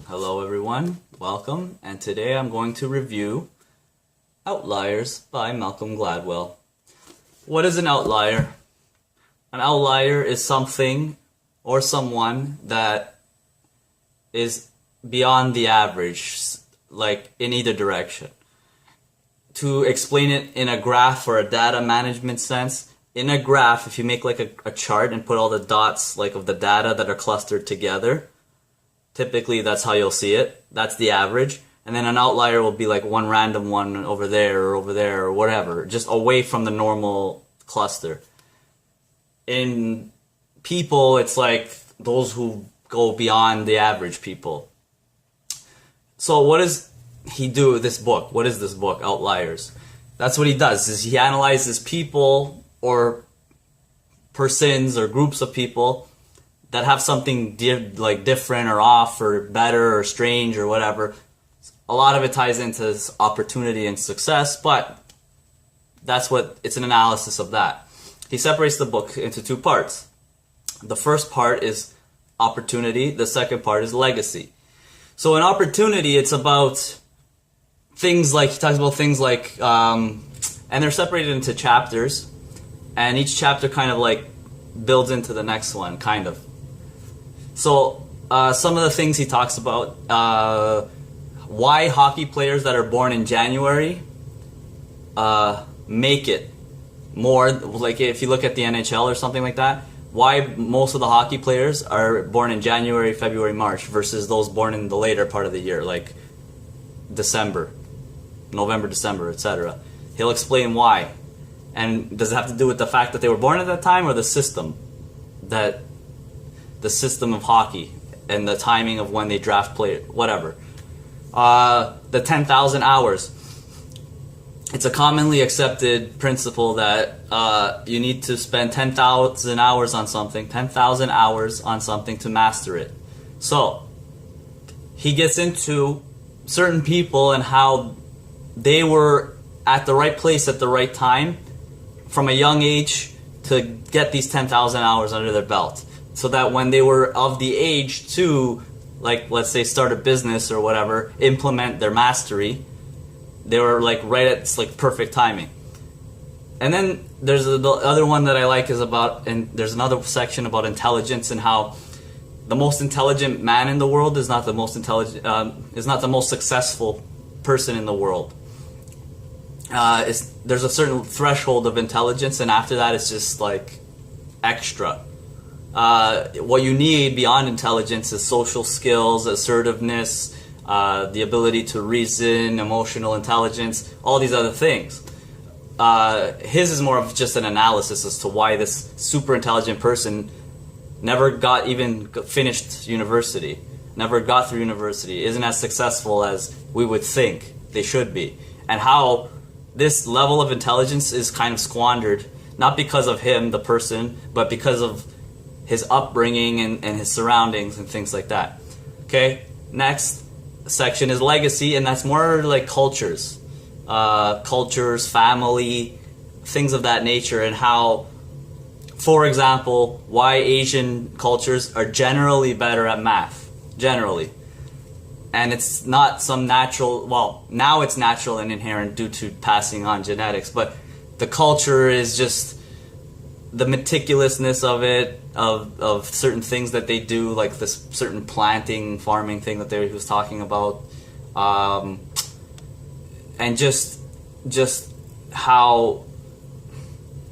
Hello everyone, welcome, and today I'm going to review Outliers by Malcolm Gladwell. What is an outlier? An outlier is something or someone that is beyond the average, like in either direction. To explain it in a graph or a data management sense, in a graph, if you make like a chart and put all the dots like of the data that are clustered together, typically that's how you'll see it. That's the average. And then an outlier will be like one random one over there or whatever, just away from the normal cluster. In people, it's like those who go beyond the average people. So what does he do with this book? What is this book, Outliers? That's what he does, is he analyzes people or persons or groups of people that have something different or off or better or strange or whatever. A lot of it ties into opportunity and success, but it's an analysis of that. He separates the book into two parts. The first part is opportunity, the second part is legacy. So in opportunity, it's about things like, he talks about things like, and they're separated into chapters, and each chapter kind of like builds into the next one, kind of. So some of the things he talks about, why hockey players that are born in January make it more, like if you look at the NHL or something like that, why most of the hockey players are born in January, February, March versus those born in the later part of the year, like December, November, December, etc. He'll explain why. And does it have to do with the fact that they were born at that time or the system of hockey and the timing of when they draft players, whatever. The 10,000 hours. It's a commonly accepted principle that you need to spend 10,000 hours on something, 10,000 hours on something to master it. So he gets into certain people and how they were at the right place at the right time from a young age to get these 10,000 hours under their belt, so that when they were of the age to, like, let's say start a business or whatever, implement their mastery, they were like right at like perfect timing. And then there's the other one that I like is about, and there's another section about intelligence and how the most intelligent man in the world is not the most intelligent, is not the most successful person in the world. There's a certain threshold of intelligence, and after that it's just like extra. What you need beyond intelligence is social skills, assertiveness, the ability to reason, emotional intelligence, all these other things. His is more of just an analysis as to why this super intelligent person never got even finished university, never got through university, isn't as successful as we would think they should be, and how this level of intelligence is kind of squandered, not because of him, the person, but because of his upbringing and his surroundings and things like that. Okay, next section is legacy, and that's more like cultures, family, things of that nature, and how, for example, why Asian cultures are generally better at math, generally. And it's not some natural, well, now it's natural and inherent due to passing on genetics, but the culture is just the meticulousness of it, of certain things that they do, like this certain planting, farming thing that he was talking about, and just how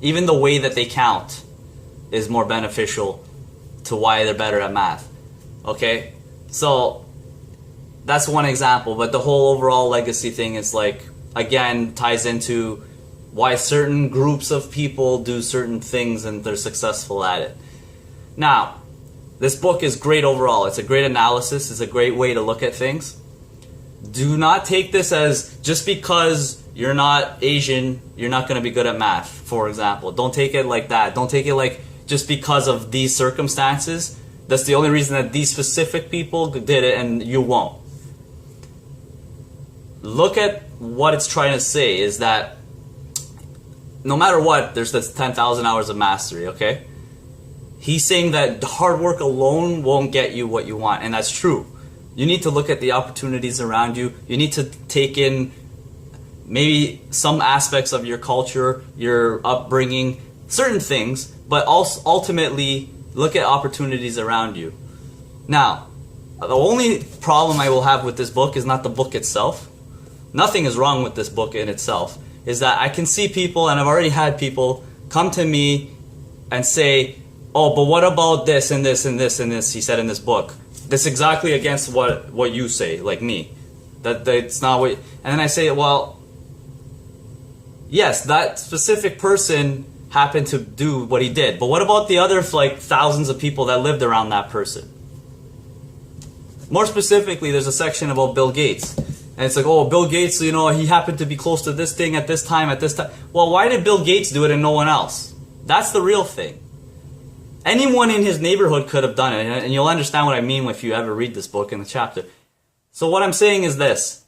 even the way that they count is more beneficial to why they're better at math. Okay, so that's one example, but the whole overall legacy thing is like, again, ties into why certain groups of people do certain things and they're successful at it. Now, this book is great overall. It's a great analysis. It's a great way to look at things. Do not take this as just because you're not Asian, you're not going to be good at math, for example. Don't take it like that. Don't take it like just because of these circumstances, that's the only reason that these specific people did it and you won't. Look at what it's trying to say is that no matter what, there's this 10,000 hours of mastery, okay? He's saying that hard work alone won't get you what you want, and that's true. You need to look at the opportunities around you. You need to take in maybe some aspects of your culture, your upbringing, certain things, but also ultimately look at opportunities around you. Now, the only problem I will have with this book is not the book itself. Nothing is wrong with this book in itself. Is that I can see people, and I've already had people come to me and say, oh, but what about this and this and this and this, he said in this book. That's exactly against what you say, like me. That it's not what... And then I say, well, yes, that specific person happened to do what he did. But what about the other, like, thousands of people that lived around that person? More specifically, there's a section about Bill Gates. And it's like, oh, Bill Gates, you know, he happened to be close to this thing at this time, Well, why did Bill Gates do it and no one else? That's the real thing. Anyone in his neighborhood could have done it. And you'll understand what I mean if you ever read this book in the chapter. So what I'm saying is this.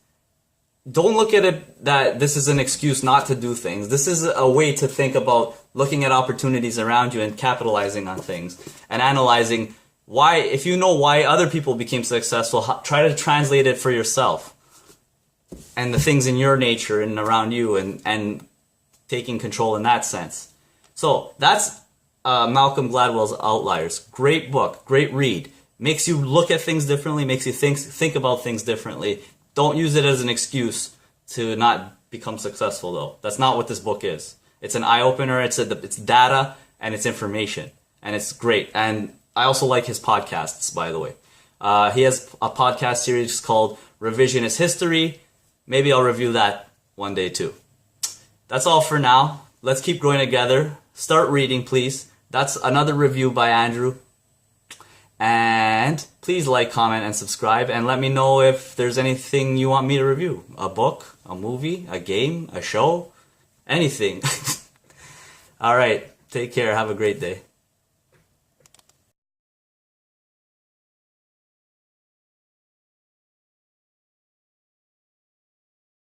Don't look at it that this is an excuse not to do things. This is a way to think about looking at opportunities around you and capitalizing on things. And analyzing why, if you know why other people became successful, try to translate it for yourself. And the things in your nature and around you, and taking control in that sense. So that's Malcolm Gladwell's Outliers. Great book, great read. Makes you look at things differently, makes you think about things differently. Don't use it as an excuse to not become successful, though. That's not what this book is. It's an eye-opener, it's data, and it's information. And it's great. And I also like his podcasts, by the way. He has a podcast series called Revisionist History. Maybe I'll review that one day too. That's all for now. Let's keep growing together. Start reading, please. That's another review by Andrew. And please like, comment, and subscribe. And let me know if there's anything you want me to review. A book, a movie, a game, a show, anything. All right. Take care. Have a great day.